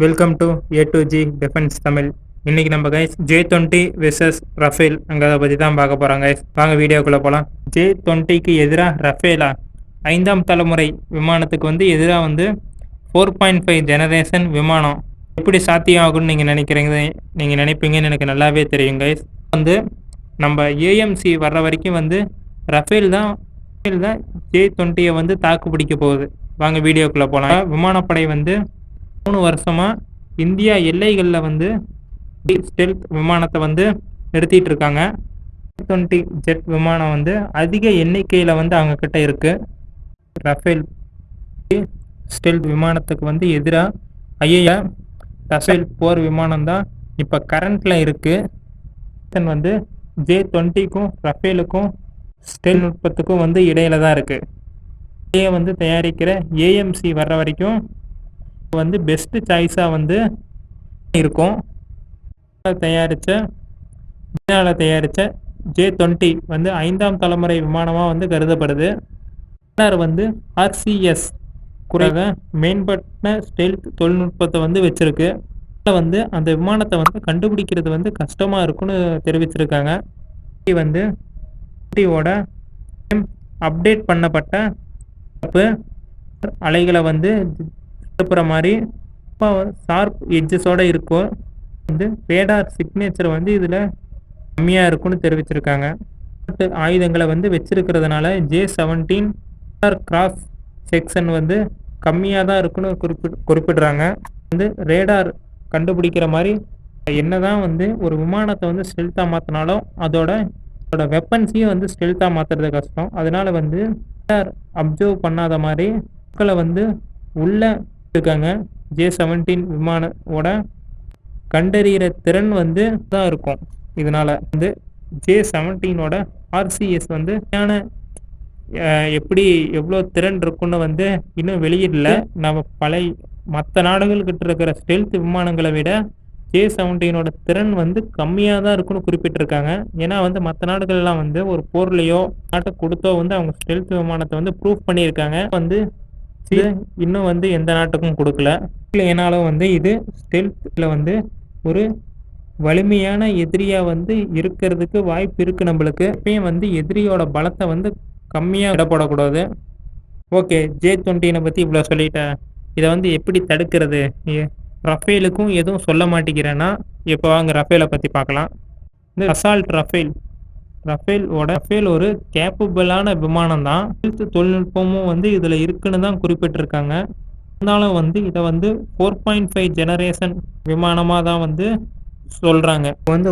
Welcome to A to G defence Tamil. இன்னைக்கு நம்ம guys J-20 versus Rafale அங்கே பற்றி தான் பார்க்க போகிறாங்க கைஸ். வாங்க வீடியோக்குள்ளே போகலாம். J-20க்கு எதிராக ரஃபேலா 5ஆம் தலைமுறை விமானத்துக்கு எதிராக 4.5 ஜெனரேஷன் விமானம் எப்படி சாத்தியம் ஆகும்னு நீங்கள் நினைப்பீங்கன்னு எனக்கு நல்லாவே தெரியும் கைஸ். நம்ம ஏஎம்சி வர்ற வரைக்கும் ரஃபேல் தான் J-20 தாக்கு பிடிக்க போகுது. வாங்க வீடியோக்குள்ளே போகலாம். விமானப்படை 3 வருஷமாக இந்தியா எல்லைகளில் ஸ்டெல்த் விமானத்தை நிறுத்திட்டு இருக்காங்க. J-20 ஜெட் விமானம் அதிக எண்ணிக்கையில் அவங்கக்கிட்ட இருக்குது. ரஃபேல் ஸ்டெல்த் விமானத்துக்கு எதிராக ரஃபேல் போர் விமானம் தான் இப்போ கரண்ட்டில் இருக்குது. J-20க்கும் ரஃபேலுக்கும் ஸ்டெல் நுட்பத்துக்கும் இடையில தான் இருக்குது. தயாரிக்கிற ஏஎம்சி வர்ற வரைக்கும் பெஸ்ட் சாய்ஸாக இருக்கும். தயாரித்த J-20 5ஆம் தலைமுறை விமானமாக கருதப்படுது. RCS குறைவாக மேம்பட்ட ஸ்டெல்த் தொழில்நுட்பத்தை வச்சிருக்கு. அந்த விமானத்தை கண்டுபிடிக்கிறது கஷ்டமாக இருக்குன்னு தெரிவிச்சிருக்காங்க. அப்டேட் பண்ணப்பட்ட அலைகளை அனுப்புகிற மாதிரி ஷார்ப் எட்ஜஸோடு இருக்கும். ரேடார் சிக்னேச்சர் இதில் கம்மியாக இருக்குன்னு தெரிவிச்சிருக்காங்க. ஆயுதங்களை வச்சிருக்கிறதுனால J-17 கிராஸ் செக்ஷன் கம்மியாக தான் இருக்குன்னு குறிப்பிடுறாங்க. ரேடார் கண்டுபிடிக்கிற மாதிரி என்னதான் ஒரு விமானத்தை ஸ்டெல்த்தாக மாற்றினாலும் அதோட வெப்பன்ஸையும் ஸ்டெல்த்தாக மாற்றுறது கஷ்டம். அதனால் ரேடார் அப்சர்வ் பண்ணாத மாதிரி மக்களை உள்ள இருக்காங்க. J-17 விமானோட கண்டறிகிற திறன் தான் இருக்கும். இதனால் J-17ஓட RCS எப்படி எவ்வளோ திறன் இருக்குன்னு இன்னும் வெளியிடல. நம்ம மற்ற நாடுகள்கிட்ட இருக்கிற ஸ்டெல்த் விமானங்களை விட J-17ஓட திறன் கம்மியாக தான் இருக்குன்னு குறிப்பிட்டிருக்காங்க. ஏன்னா மற்ற நாடுகள்லாம் ஒரு போர்லையோ நாட்டுக்கு கொடுத்தோ அவங்க ஸ்டெல்த் விமானத்தை ப்ரூவ் பண்ணியிருக்காங்க. இன்னும் எந்த நாட்டுக்கும் கொடுக்கல. ஏனாலும் இது ஸ்டெல்த்தில் ஒரு வலிமையான எதிரியாக இருக்கிறதுக்கு வாய்ப்பு இருக்குது. நம்மளுக்கு எப்பயும் எதிரியோட பலத்தை கம்மியாக விடப்படக்கூடாது. ஓகே, J-20 பற்றி இவ்வளோ சொல்லிட்டேன். இதை எப்படி தடுக்கிறது? ரஃபேலுக்கும் எதுவும் சொல்ல மாட்டேங்கிறேன்னா இப்போ வாங்க ரஃபேலை பற்றி பார்க்கலாம். அசால்ட் ரஃபேல் ஒரு கேப்பபிளான விமானம் தான். தொழில்நுட்பமும் இதில் இருக்குன்னு தான் குறிப்பிட்டிருக்காங்க. இருந்தாலும் இதை 4.5 ஜெனரேஷன் விமானமாக தான் சொல்கிறாங்க.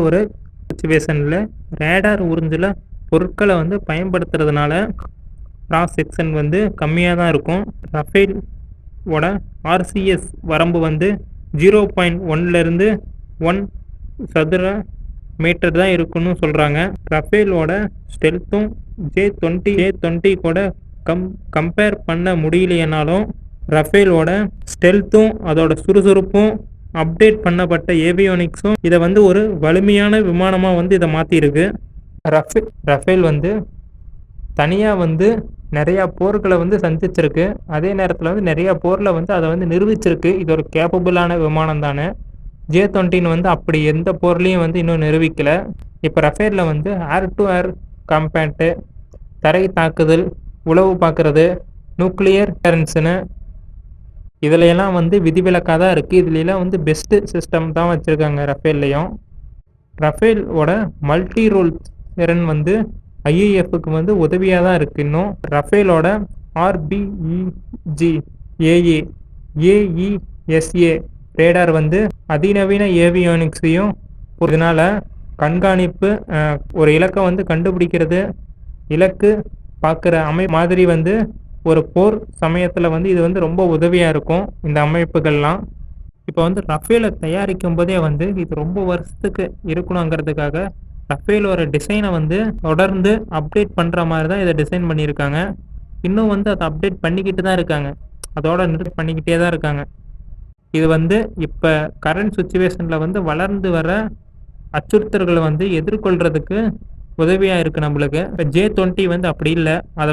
ஒரு சிச்சுவேஷனில் ரேடார் உறிஞ்சில் பொருட்களை பயன்படுத்துறதுனால கிராஸ் செக்ஷன் கம்மியாக தான் இருக்கும். ரஃபேலோட RCS வரம்பு 0.1 1 சதுர மீட்டர் தான் இருக்குன்னு சொல்கிறாங்க. ரஃபேலோட ஸ்டெல்த்தும் J-20 கூட கம்பேர் பண்ண முடியலைனாலும் ரஃபேலோட ஸ்டெல்த்தும் அதோட சுறுசுறுப்பும் அப்டேட் பண்ணப்பட்ட ஏவியோனிக்ஸும் இதை ஒரு வலிமையான விமானமாக இதை மாற்றிருக்கு. ரஃபேல் தனியாக நிறையா போர்களை சந்திச்சிருக்கு. அதே நேரத்தில் நிறையா போரில் அதை நிரூபிச்சிருக்கு. இது ஒரு கேப்பபிளான விமானம் தானே. J-20 அப்படி எந்த போர்லையும் இன்னும் நிரூபிக்கலை. இப்போ ரஃபேலில் ஏர் டு ஏர் காம்பேக்ட்டு, தரை தாக்குதல், உளவு பார்க்குறது, நியூக்ளியர் டெரன்ஸுன்னு இதிலெல்லாம் விதிவிலக்காக தான் இருக்குது. இதுலாம் பெஸ்ட்டு சிஸ்டம் தான் வச்சுருக்காங்க ரஃபேல்லையும். ரஃபேலோட மல்டி ரோல் திறன் IAFக்கு உதவியாக தான் இருக்குது. இன்னும் ரஃபேலோட RBEG AESA ரேடார் அதிநவீன ஏவியோனிக்ஸையும் இதனால் கண்காணிப்பு, ஒரு இலக்கை கண்டுபிடிக்கிறது, இலக்கு பார்க்குற மாதிரி ஒரு போர் சமயத்தில் இது ரொம்ப உதவியாக இருக்கும். இந்த அமைப்புகள்லாம் இப்போ ரஃபேலை தயாரிக்கும் போதே இது ரொம்ப வருஷத்துக்கு இருக்கணுங்கிறதுக்காக ரஃபேலோட டிசைனை தொடர்ந்து அப்டேட் பண்ணுற மாதிரி தான் இதை டிசைன் பண்ணியிருக்காங்க. இன்னும் அதை அப்டேட் பண்ணிக்கிட்டு தான் இருக்காங்க. அதோட நிறுத்தி பண்ணிக்கிட்டே தான் இருக்காங்க. இது இப்போ கரண்ட் சுச்சுவேஷனில் வளர்ந்து வர அச்சுறுத்தல்களை எதிர்கொள்கிறதுக்கு உதவியாக இருக்குது நம்மளுக்கு. இப்போ J-20 அப்படி இல்லை. அதை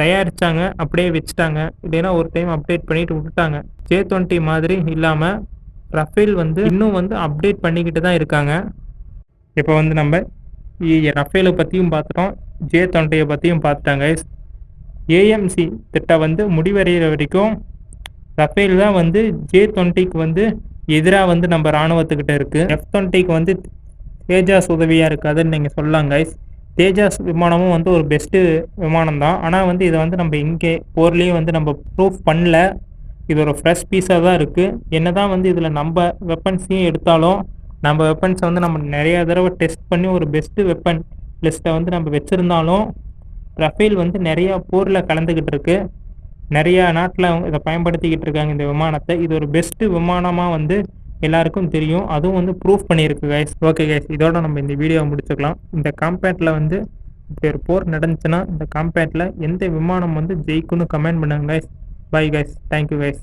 தயாரித்தாங்க, அப்படியே வச்சுட்டாங்க. இல்லைன்னா ஒரு டைம் அப்டேட் பண்ணிட்டு விட்டுட்டாங்க. J20 மாதிரி இல்லாமல் ரஃபேல் வந்து இன்னும் வந்து அப்டேட் பண்ணிக்கிட்டு தான் இருக்காங்க. இப்போ வந்து நம்ம ரஃபேலை பற்றியும் பார்த்துட்டோம், J20 பற்றியும் பார்த்துட்டாங்க. ஏஎம்சி திட்டம் வந்து முடிவடைகிற வரைக்கும் ரஃபேல் தான் வந்து J20க்கு வந்து எதிராக வந்து நம்ம இராணுவத்துக்கிட்ட இருக்குது. F20க்கு வந்து தேஜாஸ் உதவியாக இருக்காதுன்னு நீங்கள் சொல்லலாம் கைஸ். தேஜாஸ் விமானமும் வந்து ஒரு பெஸ்ட்டு விமானம் தான். ஆனால் வந்து இதை வந்து நம்ம இங்கே போர்லேயும் வந்து நம்ம ப்ரூஃப் பண்ணல. இது ஒரு ஃப்ரெஷ் பீஸாக தான் இருக்குது. என்ன தான் வந்து இதில் நம்ம வெப்பன்ஸையும் எடுத்தாலும் நம்ம வெப்பன்ஸை வந்து நம்ம நிறையா தடவை டெஸ்ட் பண்ணி ஒரு பெஸ்ட்டு வெப்பன் லிஸ்ட்டை வந்து நம்ம வச்சுருந்தாலும் ரஃபேல் வந்து நிறையா போரில் கலந்துக்கிட்டு இருக்கு. நிறையா நாட்டில் இதை பயன்படுத்திக்கிட்டு இருக்காங்க இந்த விமானத்தை. இது ஒரு பெஸ்ட்டு விமானமாக வந்து எல்லாருக்கும் தெரியும். அதுவும் வந்து ப்ரூஃப் பண்ணியிருக்கு கைஸ். ஓகே கைஸ், இதோட நம்ம இந்த வீடியோவை முடிச்சுக்கலாம். இந்த காம்பேட்டில் வந்து இப்படி ஒரு போர் நடந்துச்சுன்னா இந்த காம்பேட்டில் எந்த விமானம் வந்து ஜெயிக்குன்னு கமெண்ட் பண்ணுங்க guys. Bye guys, thank you guys.